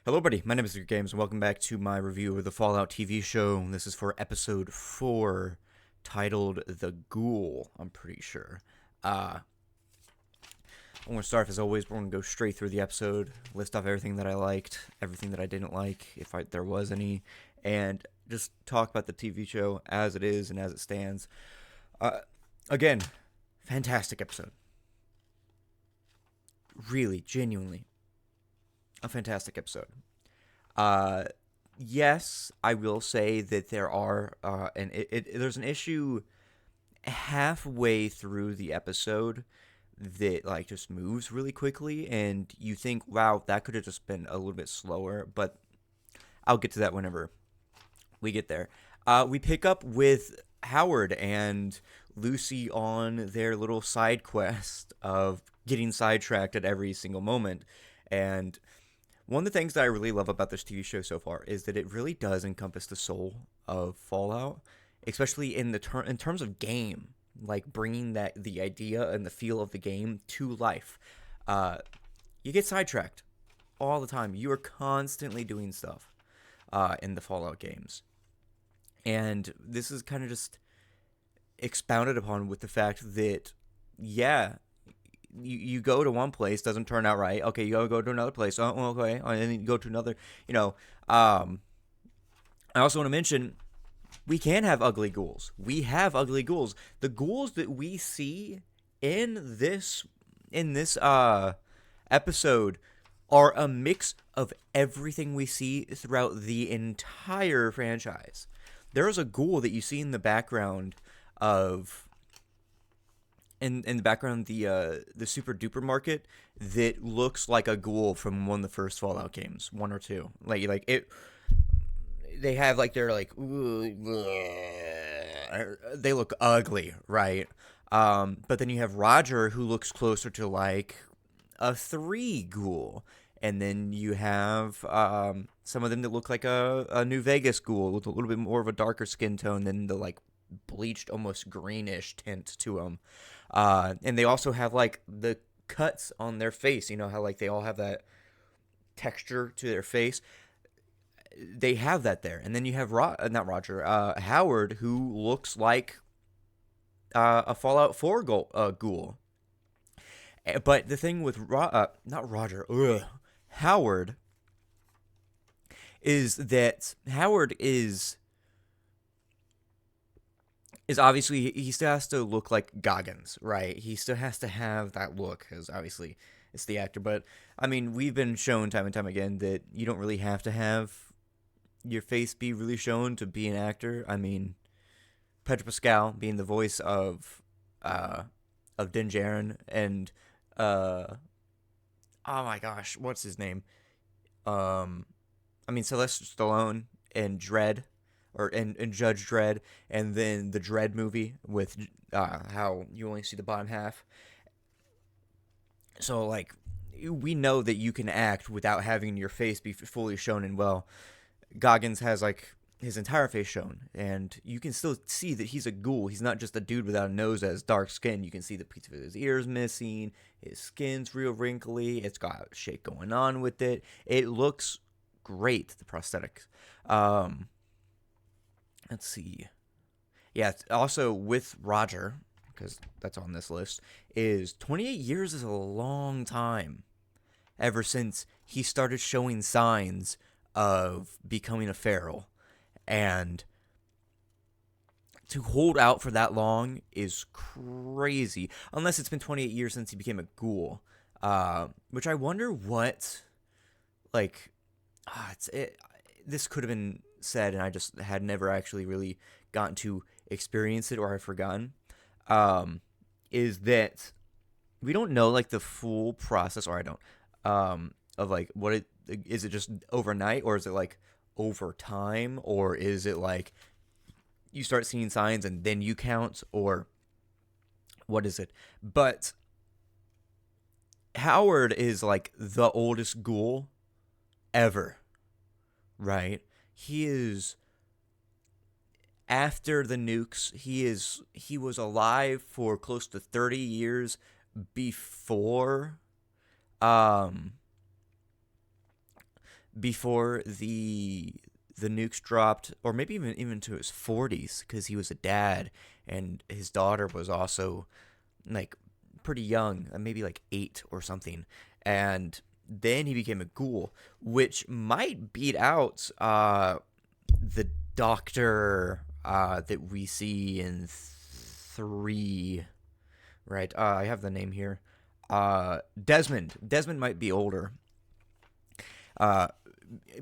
Hello, buddy. My name is Luke Games, and welcome back to my review of the Fallout TV show. This is for episode 4, titled The Ghoul, I'm pretty sure. I'm going to start, as always, we're going to go straight through the episode, list off everything that I liked, everything that I didn't like, if there was any, and just talk about the TV show as it is and as it stands. Again, fantastic episode. Really, genuinely, a fantastic episode. Uh, yes, I will say that there are, there's an issue halfway through the episode that like just moves really quickly, and you think, wow, that could have just been a little bit slower. But I'll get to that whenever we get there. We pick up with Howard and Lucy on their little side quest of getting sidetracked at every single moment, and one of the things that I really love about this TV show so far is that it really does encompass the soul of Fallout, especially in terms of game, like bringing the idea and the feel of the game to life. Uh, you get sidetracked all the time. You are constantly doing stuff in the Fallout games, and this is kind of just expounded upon with the fact that, yeah, you go to one place, doesn't turn out right. Okay, you go to another place. Oh, okay, and then you go to another. You know, I also want to mention we can have ugly ghouls. We have ugly ghouls. The ghouls that we see in this episode are a mix of everything we see throughout the entire franchise. There is a ghoul that you see in the background of in the background the super duper market that looks like a ghoul from one of the first Fallout games, one or two. Like it, they have like they're like they look ugly, right? But then you have Roger who looks closer to like a three ghoul, and then you have some of them that look like a New Vegas ghoul with a little bit more of a darker skin tone than the like bleached, almost greenish tint to them. And they also have like the cuts on their face. You know how like they all have that texture to their face. They have that there, and then you have not Roger, Howard, who looks like a Fallout 4 ghoul. But the thing with not Roger, Howard, is that Howard is obviously he still has to look like Goggins, right? He still has to have that look because obviously it's the actor. But I mean, we've been shown time and time again that you don't really have to have your face be really shown to be an actor. I mean, Pedro Pascal being the voice uh Din Djarin and uh oh my gosh, what's his name? Um, I mean Sylvester Stallone and Dredd, or and Judge Dredd, and then the Dredd movie with how you only see the bottom half. So like we know that you can act without having your face be fully shown, and well, Goggins has like his entire face shown, and you can still see that he's a ghoul. He's not just a dude without a nose that has dark skin. You can see the piece of his ears missing. His skin's real wrinkly. It's got shit going on with it. It looks great, the prosthetics. Um, let's see. Yeah, also with Roger, because that's on this list, is 28 years is a long time ever since he started showing signs of becoming a feral. And to hold out for that long is crazy, unless it's been 28 years since he became a ghoul. Which I wonder what, like, this could have been said, and I just had never actually really gotten to experience it, or I've forgotten. Is that we don't know like the full process, or I don't, of like what it is. It just overnight, or is it like over time, or is it like you start seeing signs and then you count, or what is it? But Howard is like the oldest ghoul ever, right? He is after the nukes. He was alive for close to 30 years before um before the nukes dropped, or maybe even to his 40s, because he was a dad, and his daughter was also like pretty young, maybe like 8 or something, and then he became a ghoul, which might beat out the doctor that we see in 3, right? I have the name here. Desmond. Desmond might be older. Uh,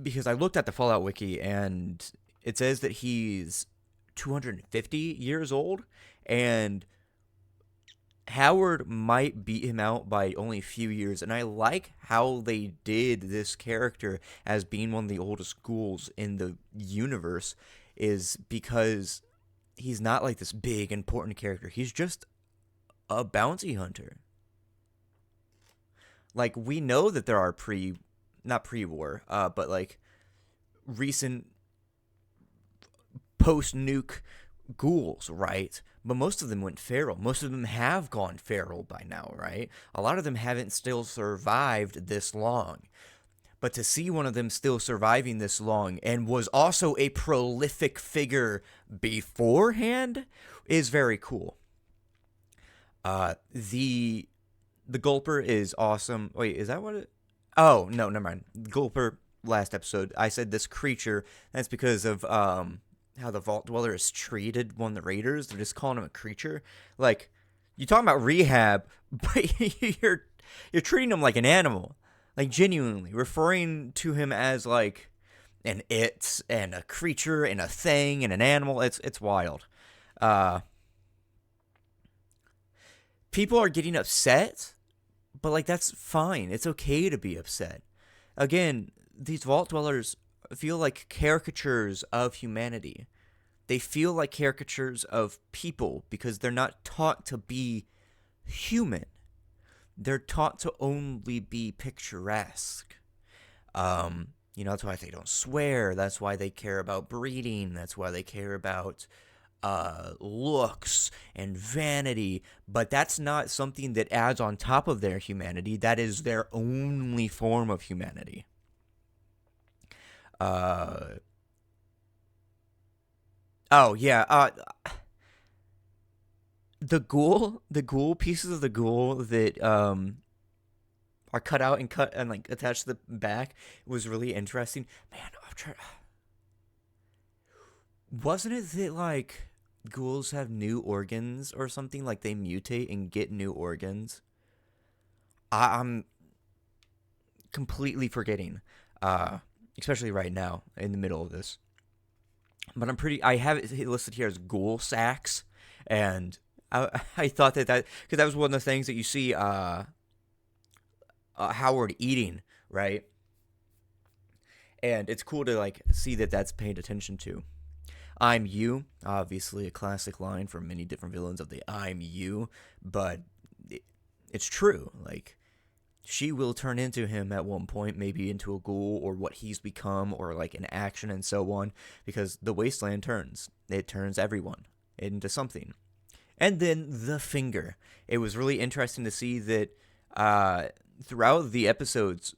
because I looked at the Fallout wiki and it says that he's 250 years old, and Howard might beat him out by only a few years. And I like how they did this character as being one of the oldest ghouls in the universe, is because he's not like this big important character. He's just a bounty hunter. Like, we know that there are not pre-war, but like recent post-nuke ghouls, right? But most of them went feral. Most of them have gone feral by now, right? A lot of them haven't still survived this long. But to see one of them still surviving this long and was also a prolific figure beforehand is very cool. The Gulper is awesome. Wait, is that what it? Oh no, never mind. Gulper. Last episode, I said this creature. That's because of how the Vault Dweller has treated one of the Raiders. They're just calling him a creature. Like, you talking about rehab, but you're treating him like an animal. Like, genuinely referring to him as like an it and a creature and a thing and an animal. It's wild. People are getting upset, but like, that's fine. It's okay to be upset. Again, these Vault Dwellers feel like caricatures of humanity. They feel like caricatures of people because they're not taught to be human. They're taught to only be picturesque. That's why they don't swear. That's why they care about breeding. That's why they care about looks and vanity. But that's not something that adds on top of their humanity. That is their only form of humanity. Oh yeah. The ghoul pieces of the ghoul that are cut out and cut and like attached to the back was really interesting. Man, I'm trying. Wasn't it that like ghouls have new organs or something? Like they mutate and get new organs. I'm completely forgetting. Especially right now in the middle of this. But I have it listed here as ghoul sacks, and I thought that because that was one of the things that you see Howard eating, right? And it's cool to like see that that's paid attention to. I'm you, obviously a classic line from many different villains of the I'm you, but it's true. Like, she will turn into him at one point, maybe into a ghoul or what he's become or like an action and so on, because the wasteland turns. It turns everyone into something. And then the finger. It was really interesting to see that throughout the episodes,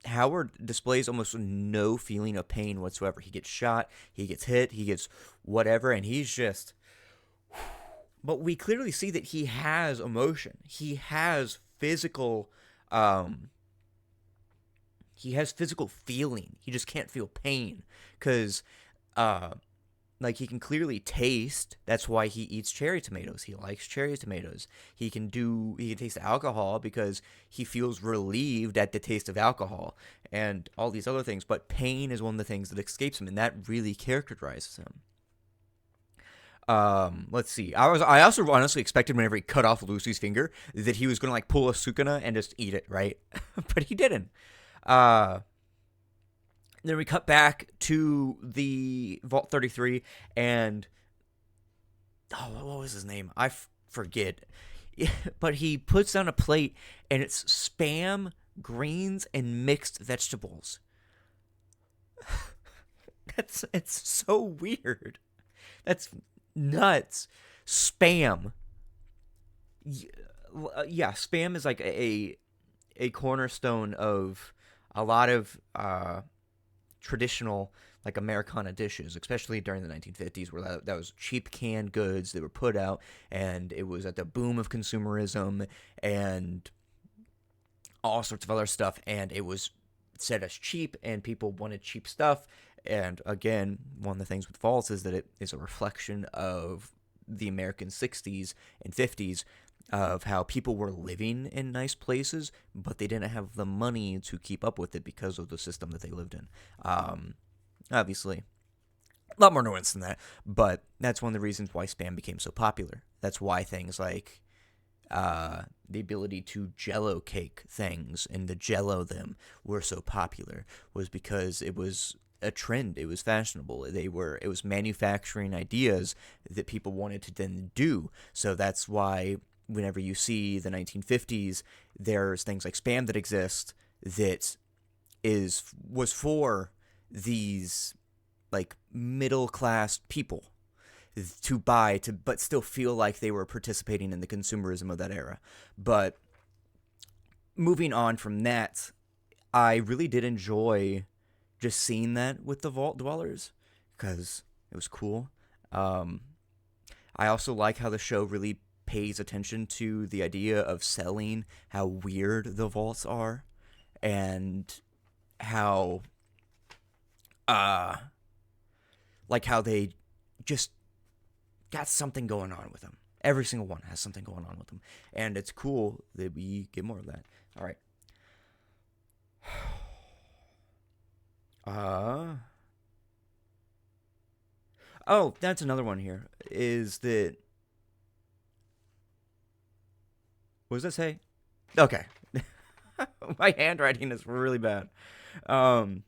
Howard displays almost no feeling of pain whatsoever. He gets shot, he gets hit, he gets whatever, and he's just... But we clearly see that he has emotion. He has physical feeling. He just can't feel pain because like he can clearly taste. That's why he eats cherry tomatoes. He likes cherry tomatoes. He can taste alcohol because he feels relieved at the taste of alcohol and all these other things, but pain is one of the things that escapes him, and that really characterizes him. Let's see. I also honestly expected whenever he cut off Lucy's finger that he was gonna like pull a Sukuna and just eat it, right? But he didn't. Then we cut back to the Vault 33 and what was his name? I forget. But he puts down a plate and it's Spam, greens, and mixed vegetables. It's so weird. That's nuts. Spam. Yeah, Spam is like a cornerstone of a lot of traditional like Americana dishes, especially during the 1950s, where that was cheap canned goods that were put out, and it was at the boom of consumerism and all sorts of other stuff, and it was said as cheap, and people wanted cheap stuff. And again, one of the things with Vaults is that it is a reflection of the American 60s and 50s of how people were living in nice places, but they didn't have the money to keep up with it because of the system that they lived in. Obviously, a lot more nuance than that, but that's one of the reasons why Spam became so popular. That's why things like the ability to Jello cake things and the Jello them were so popular, was because it was a trend. It was fashionable. It was manufacturing ideas that people wanted to then do. So that's why whenever you see the 1950s, there's things like Spam that exist that was for these like middle class people to buy to but still feel like they were participating in the consumerism of that era. But moving on from that, I really did enjoy just seeing that with the Vault Dwellers because it was cool. I also like how the show really pays attention to the idea of selling how weird the vaults are and how like how they just got something going on with them. Every single one has something going on with them, and it's cool that we get more of that. All right. Oh, that's another one here. Is that what does that say? Okay. My handwriting is really bad. Um,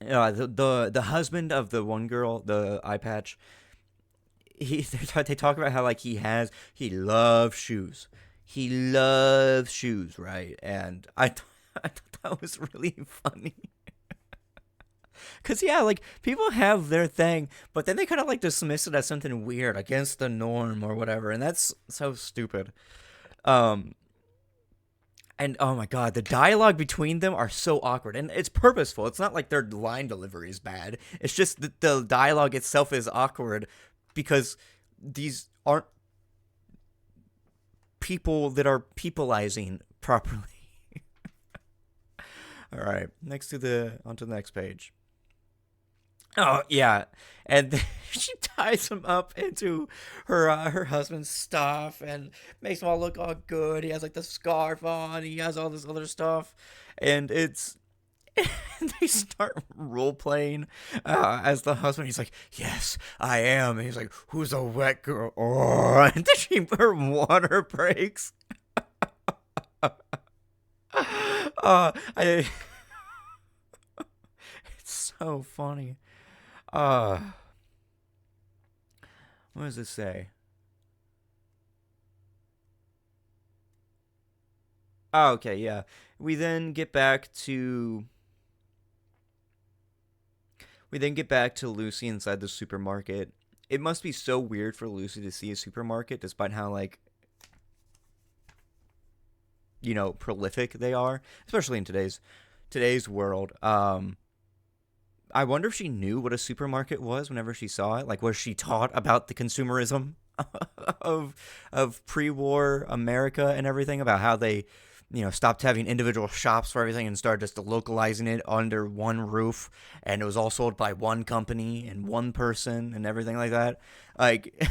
the husband of the one girl, the eye patch, they talk about how like he loves shoes. He loves shoes, right? And I thought that was really funny. Cause yeah, like people have their thing, but then they kind of like dismiss it as something weird, against the norm or whatever, and that's so stupid. Um, and oh my god, the dialogue between them are so awkward, and it's purposeful. It's not like their line delivery is bad. It's just that the dialogue itself is awkward because these aren't people that are peopleizing properly. All right, onto the next page. Oh yeah, and then she ties him up into her husband's stuff and makes him all look all good. He has like the scarf on. He has all this other stuff, and it's and they start role playing as the husband. He's like, "Yes, I am." And he's like, "Who's a wet girl?" Oh, and then her water breaks. I. It's so funny. Uh, what does this say? Oh, okay, yeah. We then get back to we then get back to Lucy inside the supermarket. It must be so weird for Lucy to see a supermarket, despite how like prolific they are, especially in today's world. I wonder if she knew what a supermarket was whenever she saw it. Like, was she taught about the consumerism of pre-war America and everything, about how they, stopped having individual shops for everything and started just localizing it under one roof, and it was all sold by one company and one person and everything like that. Like,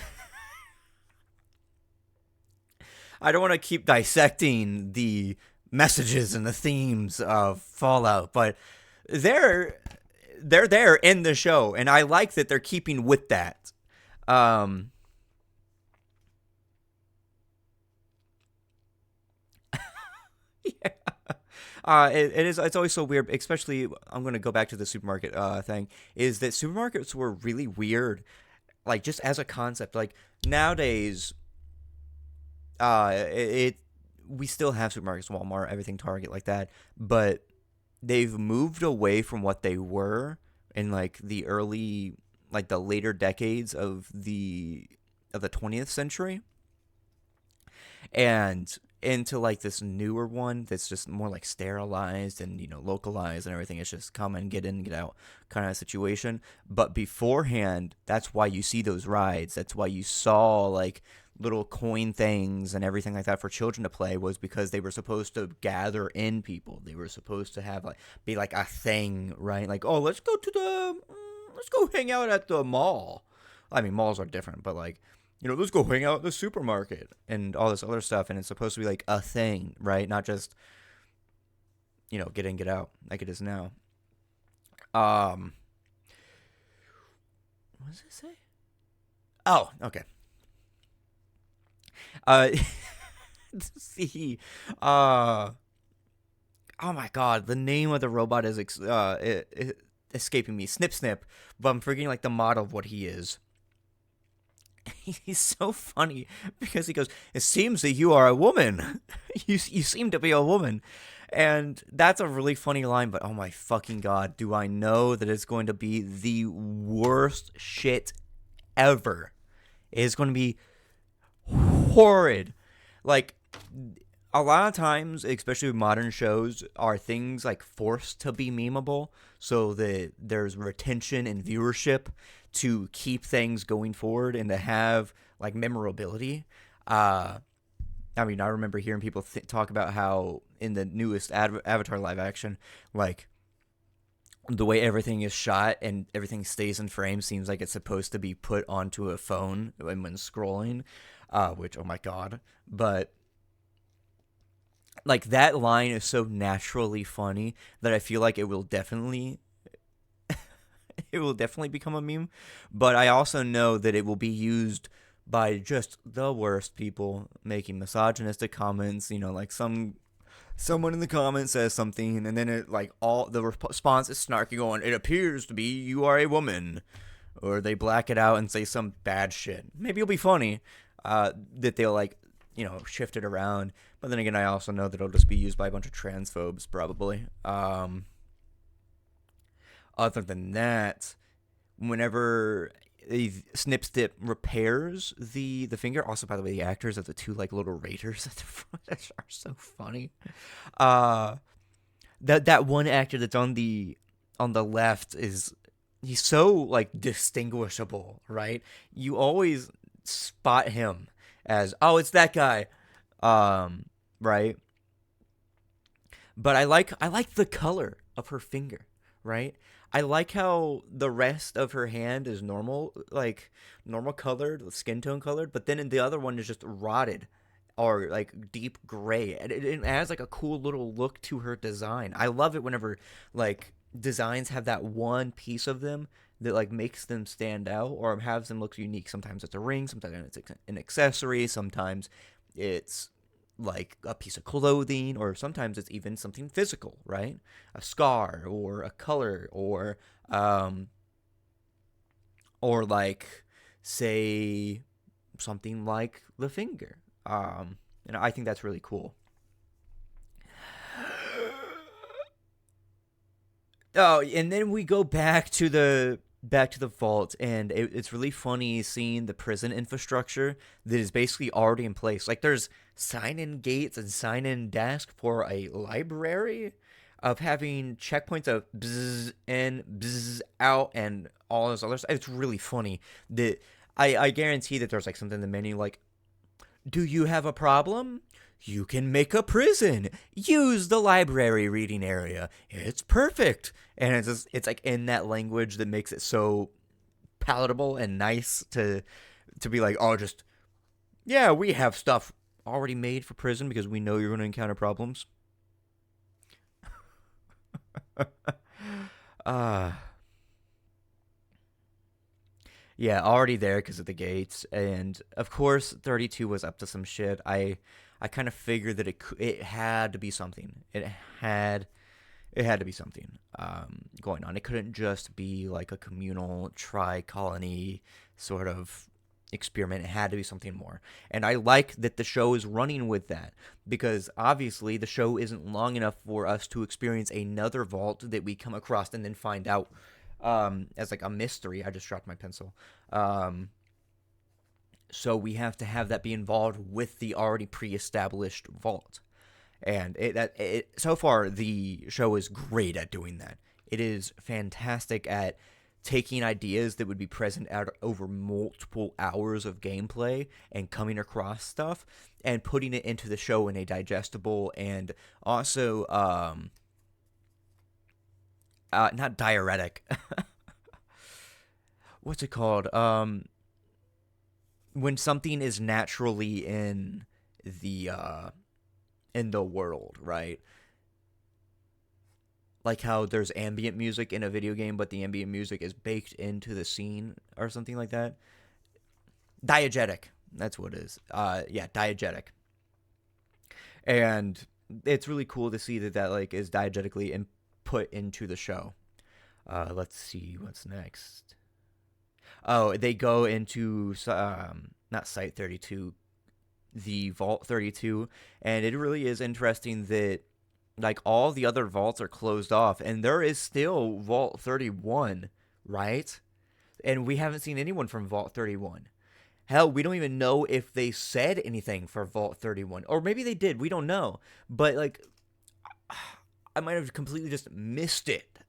I don't want to keep dissecting the messages and the themes of Fallout, but they're they're there in the show, and I like that they're keeping with that. Um, yeah. It's always so weird, especially I'm gonna go back to the supermarket thing. Is that supermarkets were really weird, like just as a concept. Like nowadays, it we still have supermarkets, Walmart, everything, Target, like that, but they've moved away from what they were in like the later decades of the 20th century, and into like this newer one that's just more like sterilized and localized and everything. It's just come and get in, get out kind of situation. But beforehand, that's why you see those rides. That's why you saw like little coin things and everything like that for children to play, was because they were supposed to gather in people. They were supposed to have like be like a thing, right? Like, oh, let's go hang out at the mall. I mean, malls are different, but like, let's go hang out at the supermarket and all this other stuff. And it's supposed to be like a thing, right? Not just, get in, get out like it is now. What does it say? Oh, okay. Uh, see, uh, oh my God, the name of the robot is escaping me. Snip Snip, but I'm forgetting like the model of what he is. He's so funny because he goes, "It seems that you are a woman. You seem to be a woman," and that's a really funny line. But oh my fucking God, do I know that it's going to be the worst shit ever? It is going to be horrid. Like, a lot of times, especially with modern shows, are things like forced to be memeable so that there's retention and viewership to keep things going forward and to have like memorability. I mean, I remember hearing people talk about how in the newest Avatar live action, like the way everything is shot and everything stays in frame seems like it's supposed to be put onto a phone when scrolling, which, oh my God. But like that line is so naturally funny that I feel like it will definitely become a meme. But I also know that it will be used by just the worst people making misogynistic comments. Like someone in the comments says something, and then it like all the response is snarky, going, "It appears to be you are a woman," or they black it out and say some bad shit. Maybe it'll be funny that they'll like shift it around. But then again, I also know that it'll just be used by a bunch of transphobes probably. Other than that, whenever Snip Snip repairs the finger, also by the way, the actors of the two like little raiders at the front are so funny. Uh, that one actor that's on the left he's so like distinguishable, right? You always spot him as, oh, it's that guy, right? But I like the color of her finger, right? I like how the rest of her hand is normal, like normal colored, skin tone colored, but then in the other one is just rotted or like deep gray. And it adds like a cool little look to her design. I love it whenever like designs have that one piece of them that like makes them stand out or has them look unique. Sometimes it's a ring, sometimes it's an accessory, sometimes it's like a piece of clothing, or sometimes it's even something physical, right? A scar or a color or like say something like the finger. And I think that's really cool. Oh, and then we go back to the vault, and it's really funny seeing the prison infrastructure that is basically already in place. Like there's sign-in gates and sign-in desk for a library, of having checkpoints of bzz in, bzz out, and all this other stuff. It's really funny that I guarantee that there's like something in the menu like, do you have a problem? You can make a prison. Use the library reading area. It's perfect. And it's like in that language that makes it so palatable and nice to be like, oh, just yeah, we have stuff already made for prison because we know you're going to encounter problems. uh Yeah, already there because of the gates, and of course, 32 was up to some shit. I kind of figured that it had to be something. Had it had to be something going on. It couldn't just be like a communal tri colony sort of experiment. It had to be something more. And I like that the show is running with that, because obviously the show isn't long enough for us to experience another vault that we come across and then find out as like a mystery. I just dropped my pencil. Um, So we have to have that be involved with the already pre-established vault. And so far, the show is great at doing that. It is fantastic at taking ideas that would be present out over multiple hours of gameplay and coming across stuff and putting it into the show in a digestible and also not diuretic. What's it called? When something is naturally in the world, right? Like how there's ambient music in a video game, but the ambient music is baked into the scene or something like that. Diegetic. That's what it is. Yeah, diegetic. And it's really cool to see that like is diegetically input into the show. Let's see what's next. Oh, they go into not Site 32, the Vault 32, and it really is interesting that like all the other vaults are closed off, and there is still Vault 31, right? And we haven't seen anyone from Vault 31. Hell, we don't even know if they said anything for Vault 31, or maybe they did. We don't know, but like I might have completely just missed it.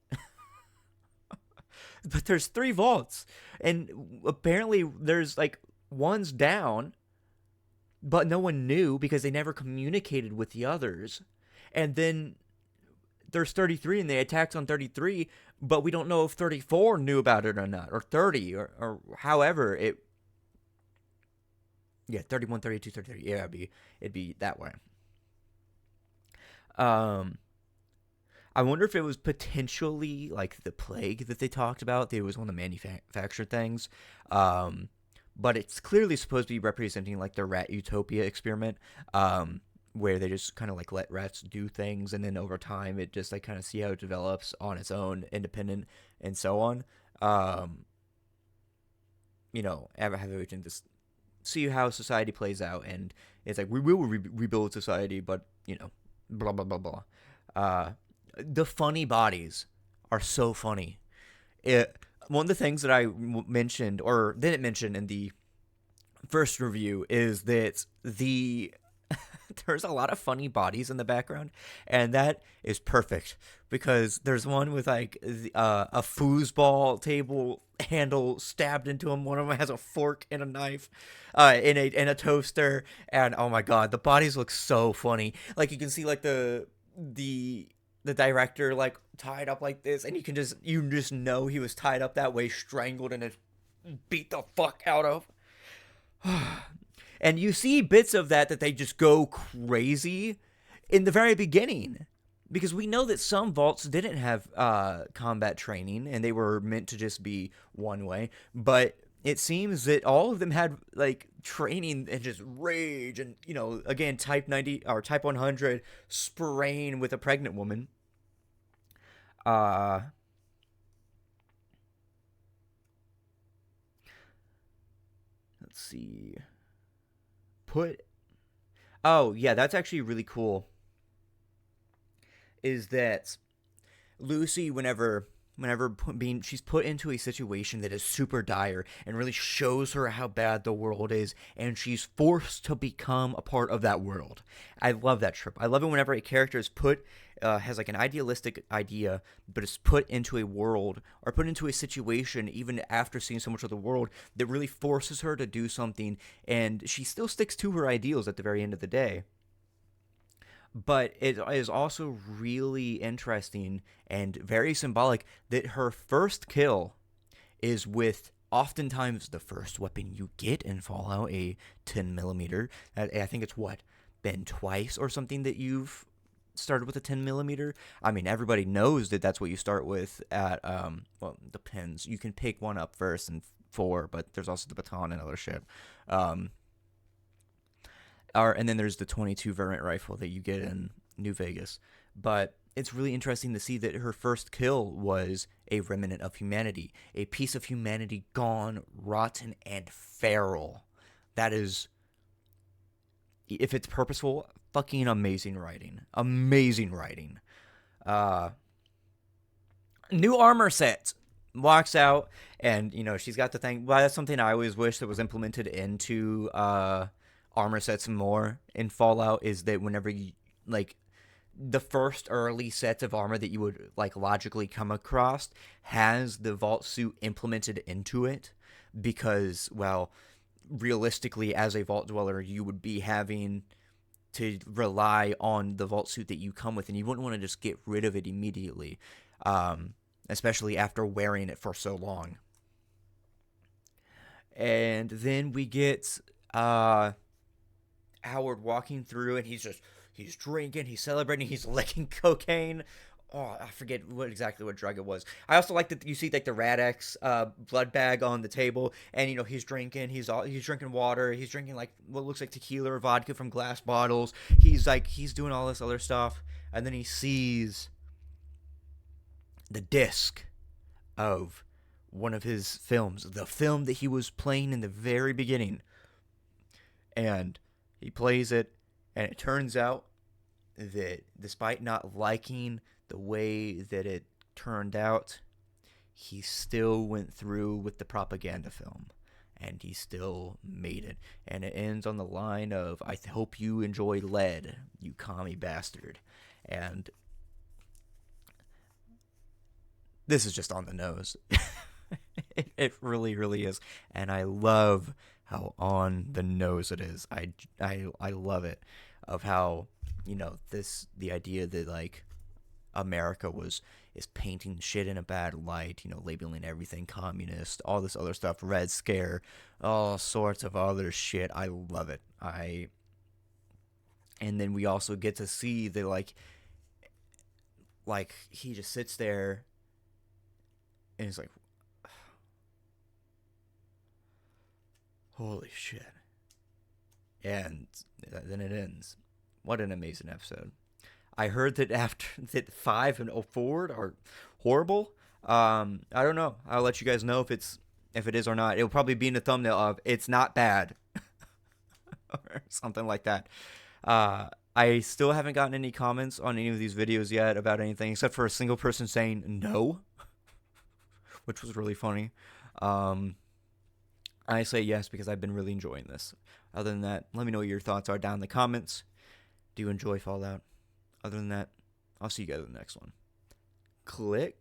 But there's 3 vaults, and apparently there's like one's down, but no one knew because they never communicated with the others. And then there's 33 and they attacked on 33, but we don't know if 34 knew about it or not, or 30, or however it. Yeah, 31, 32, 33. Yeah, it'd be that way. Um, I wonder if it was potentially like the plague that they talked about. It was one of the manufactured things. But it's clearly supposed to be representing like the rat utopia experiment, where they just kind of like let rats do things, and then over time it just like kind of see how it develops on its own, independent, and so on. Um, have everything just see how society plays out, and it's like we will rebuild society, but blah blah blah blah. The funny bodies are so funny. One of the things that I mentioned or didn't mention in the first review is that there's a lot of funny bodies in the background, and that is perfect because there's one with like a foosball table handle stabbed into him. One of them has a fork and a knife, in a toaster, and oh my god, the bodies look so funny. Like you can see like the director like tied up like this, and you just know he was tied up that way, strangled, and beat the fuck out of. And you see bits of that they just go crazy in the very beginning, because we know that some vaults didn't have combat training and they were meant to just be one way, but it seems that all of them had like training and just rage, and again, type 90 or type 100 spraying with a pregnant woman. Let's see. Oh yeah, that's actually really cool. Is that Lucy, whenever she's put into a situation that is super dire and really shows her how bad the world is, and she's forced to become a part of that world. I love that trip. I love it whenever a character is has like an idealistic idea, but is put into a world or put into a situation even after seeing so much of the world that really forces her to do something, and she still sticks to her ideals at the very end of the day. But it is also really interesting and very symbolic that her first kill is with oftentimes the first weapon you get in Fallout, a 10 millimeter. I think it's been twice or something that you've started with a 10 millimeter. I mean, everybody knows that that's what you start with at, well, depends. You can pick one up first and 4, but there's also the baton and other shit. And then there's the 22 variant rifle that you get in New Vegas. But it's really interesting to see that her first kill was a remnant of humanity, a piece of humanity gone, rotten, and feral. That is, if it's purposeful, fucking amazing writing. Amazing writing. New armor set. walks out, and she's got the thing. Well, that's something I always wish that was implemented into armor sets more in Fallout, is that whenever you like the first early sets of armor that you would like logically come across has the vault suit implemented into it, because, well, realistically, as a vault dweller, you would be having to rely on the vault suit that you come with, and you wouldn't want to just get rid of it immediately, especially after wearing it for so long. And then we get Howard walking through, and he's drinking, he's celebrating, he's licking cocaine. Oh, I forget exactly what drug it was. I also like that you see like the Rad-X blood bag on the table, and he's drinking. He's drinking water. He's drinking like what looks like tequila or vodka from glass bottles. He's doing all this other stuff, and then he sees the disc of one of his films, the film that he was playing in the very beginning, and he plays it, and it turns out that despite not liking the way that it turned out, he still went through with the propaganda film, and he still made it. And it ends on the line of, "I hope you enjoy lead, you commie bastard." And this is just on the nose. It really, really is. And I love how on the nose it is. I love it, of how, the idea that like America is painting shit in a bad light, labeling everything communist, all this other stuff, Red Scare, all sorts of other shit. I love it. And then we also get to see the like he just sits there and he's like, holy shit. And then it ends. What an amazing episode. I heard that after that 5 and 4 are horrible. I don't know. I'll let you guys know if it is or not. It'll probably be in the thumbnail of "it's not bad" or something like that. I still haven't gotten any comments on any of these videos yet about anything, except for a single person saying no, which was really funny. I say yes because I've been really enjoying this. Other than that, let me know what your thoughts are down in the comments. Do you enjoy Fallout? Other than that, I'll see you guys in the next one. Click.